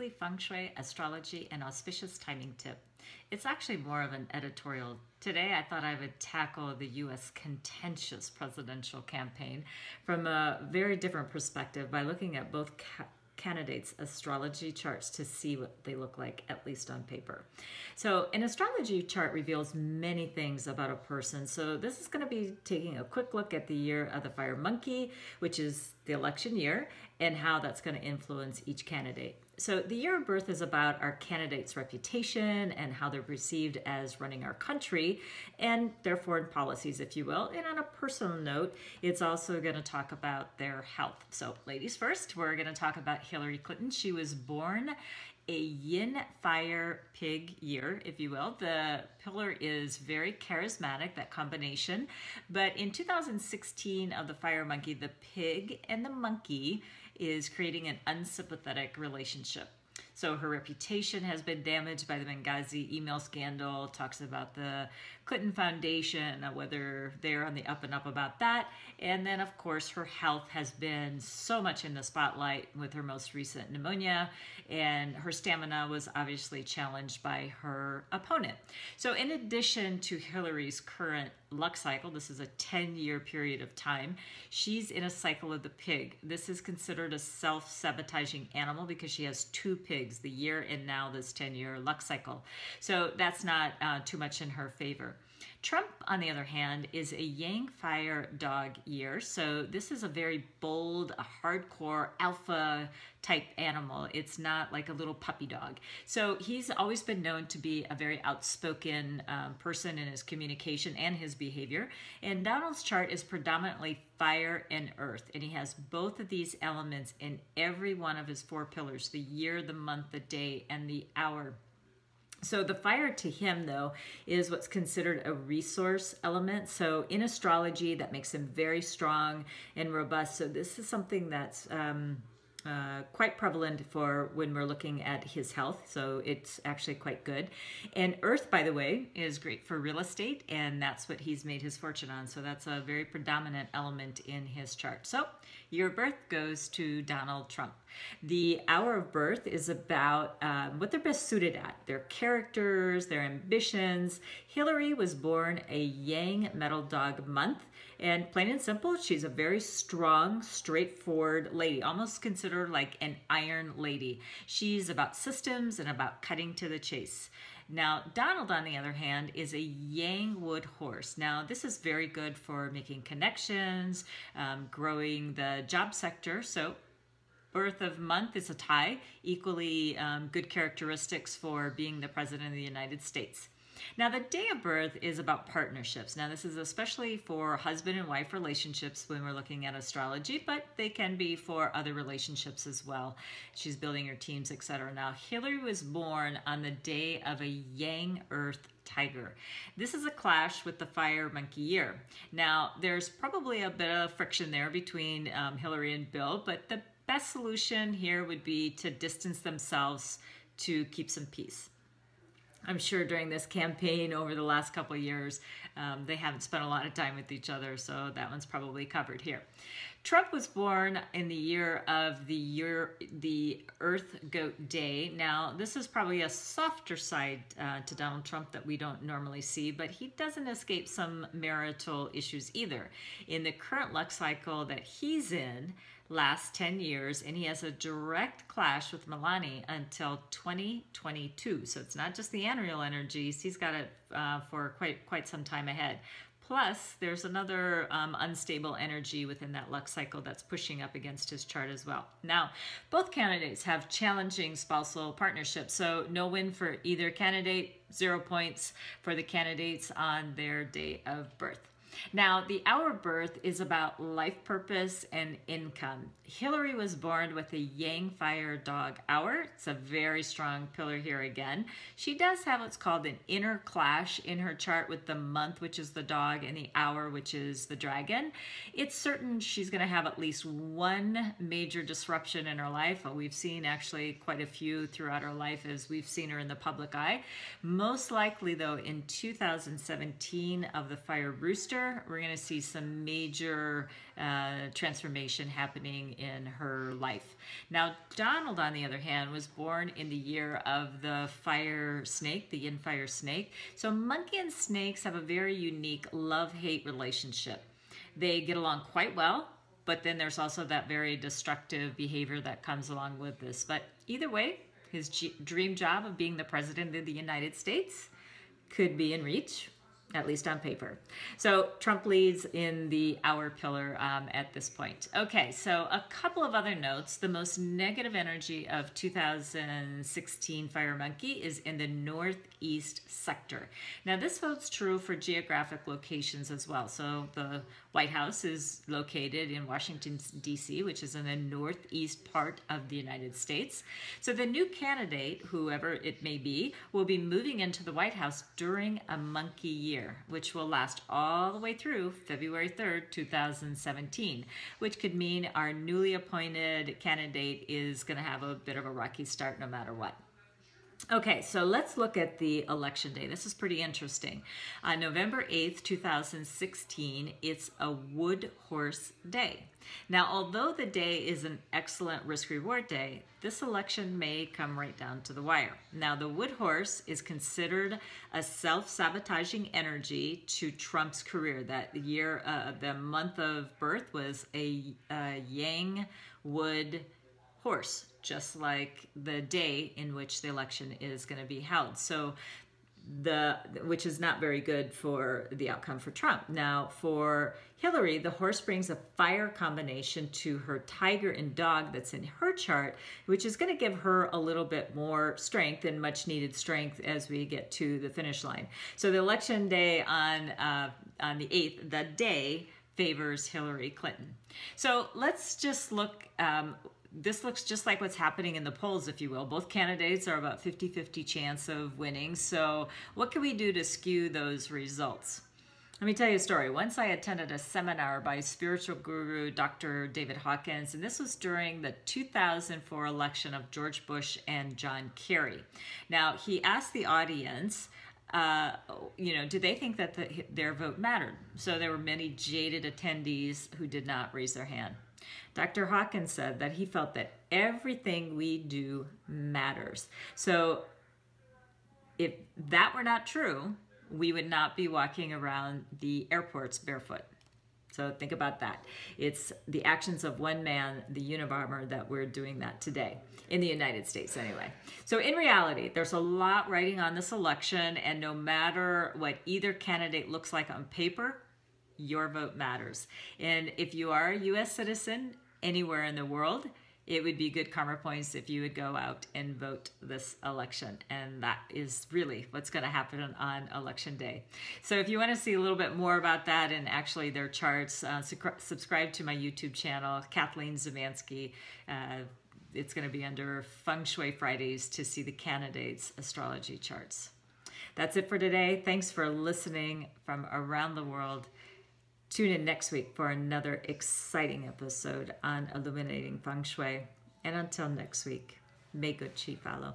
weekly Feng Shui, astrology, and auspicious timing tip. It's actually more of an editorial. Today I thought I would tackle the U.S. contentious presidential campaign from a very different perspective by looking at both candidates' astrology charts to see what they look like, at least on paper. So an astrology chart reveals many things about a person. So this is going to be taking a quick look at the year of the fire monkey, which is the election year, and how that's going to influence each candidate. So the year of birth is about our candidate's reputation and how they're perceived as running our country and their foreign policies, if you will. And on a personal note, it's also going to talk about their health. So ladies first, we're going to talk about Hillary Clinton. She was born a yin fire pig year, if you will. The pillar is very charismatic, that combination. But in 2016 of the fire monkey, the pig and the monkey is creating an unsympathetic relationship. So her reputation has been damaged by the Benghazi email scandal, talks about the Clinton Foundation, whether they're on the up and up about that. And then, of course, her health has been so much in the spotlight with her most recent pneumonia, and her stamina was obviously challenged by her opponent. So in addition to Hillary's current luck cycle, this is a 10-year period of time, she's in a cycle of the pig. This is considered a self-sabotaging animal because she has two pigs, the year and now this 10-year luck cycle. So that's not too much in her favor. Trump, on the other hand, is a yang fire dog year. So this is a very bold, a hardcore alpha type animal. It's not like a little puppy dog. So he's always been known to be a very outspoken person in his communication and his behavior. And Donald's chart is predominantly fire and earth. And he has both of these elements in every one of his four pillars: the year, the month, the day, and the hour. So the fire to him, though, is what's considered a resource element. So in astrology, that makes him very strong and robust. So this is something that's quite prevalent for when we're looking at his health. So it's actually quite good. And earth, by the way, is great for real estate, and that's what he's made his fortune on. So that's a very predominant element in his chart. So your birth goes to Donald Trump. The hour of birth is about what they're best suited at, their characters, their ambitions. Hillary was born a yang metal dog month, and plain and simple, she's a very strong, straightforward lady, almost considered like an iron lady. She's about systems and about cutting to the chase. Now, Donald, on the other hand, is a yang wood horse. Now, this is very good for making connections, growing the job sector. So birth of month is a tie, equally good characteristics for being the President of the United States. Now, the day of birth is about partnerships. Now, this is especially for husband and wife relationships when we're looking at astrology, but they can be for other relationships as well. She's building her teams, etc. Now, Hillary was born on the day of a yang earth tiger. This is a clash with the fire monkey year. Now, there's probably a bit of friction there between Hillary and Bill, but the best solution here would be to distance themselves to keep some peace. I'm sure during this campaign over the last couple of years, they haven't spent a lot of time with each other, so that one's probably covered here. Trump was born in the year of the Earth Goat Day. Now, this is probably a softer side to Donald Trump that we don't normally see, but he doesn't escape some marital issues either. In the current luck cycle that he's in, last 10 years, and he has a direct clash with Melania until 2022. So it's not just the annual energies, he's got it for quite some time ahead. Plus, there's another unstable energy within that luck cycle that's pushing up against his chart as well. Now, both candidates have challenging spousal partnerships, so no win for either candidate, 0 points for the candidates on their day of birth. Now, the hour of birth is about life purpose and income. Hillary was born with a yang fire dog hour. It's a very strong pillar here again. She does have what's called an inner clash in her chart with the month, which is the dog, and the hour, which is the dragon. It's certain she's going to have at least one major disruption in her life. We've seen actually quite a few throughout her life as we've seen her in the public eye. Most likely, though, in 2017 of the fire rooster, future, we're going to see some major transformation happening in her life. Now, Donald, on the other hand, was born in the year of the fire snake, the yin fire snake. So monkey and snakes have a very unique love-hate relationship. They get along quite well, but then there's also that very destructive behavior that comes along with this. But either way, his dream job of being the president of the United States could be in reach, at least on paper. So Trump leads in the hour pillar at this point. Okay, so a couple of other notes. The most negative energy of 2016 Fire Monkey is in the northeast sector. Now this holds true for geographic locations as well. So the White House is located in Washington, D.C., which is in the northeast part of the United States. So the new candidate, whoever it may be, will be moving into the White House during a monkey year, which will last all the way through February 3rd, 2017, which could mean our newly appointed candidate is going to have a bit of a rocky start no matter what. Okay, so let's look at the election day. This is pretty interesting. On November 8th, 2016, it's a wood horse day. Now, although the day is an excellent risk-reward day, this election may come right down to the wire. Now, the wood horse is considered a self-sabotaging energy to Trump's career. That year, the month of birth was a yang wood horse, just like the day in which the election is going to be held. So which is not very good for the outcome for Trump. Now, for Hillary, the horse brings a fire combination to her tiger and dog that's in her chart, which is going to give her a little bit more strength and much needed strength as we get to the finish line. So the election day on the 8th, the day favors Hillary Clinton. So let's just look. This looks just like what's happening in the polls, if you will. Both candidates are about 50-50 chance of winning. So what can we do to skew those results? Let me tell you a story. Once I attended a seminar by spiritual guru Dr. David Hawkins, and this was during the 2004 election of George Bush and John Kerry. Now, he asked the audience, did they think that their vote mattered? So there were many jaded attendees who did not raise their hand. Dr. Hawkins said that he felt that everything we do matters. So if that were not true, we would not be walking around the airports barefoot. So think about that. It's the actions of one man, the Unabomber, that we're doing that today, in the United States anyway. So in reality, there's a lot riding on this election, and no matter what either candidate looks like on paper, your vote matters. And if you are a U.S. citizen anywhere in the world, it would be good karma points if you would go out and vote this election. And that is really what's going to happen on election day. So if you want to see a little bit more about that and actually their charts, subscribe to my YouTube channel, Kathleen Zemansky. It's going to be under Feng Shui Fridays to see the candidates' astrology charts. That's it for today. Thanks for listening from around the world. Tune in next week for another exciting episode on Illuminating Feng Shui. And until next week, may good chi follow.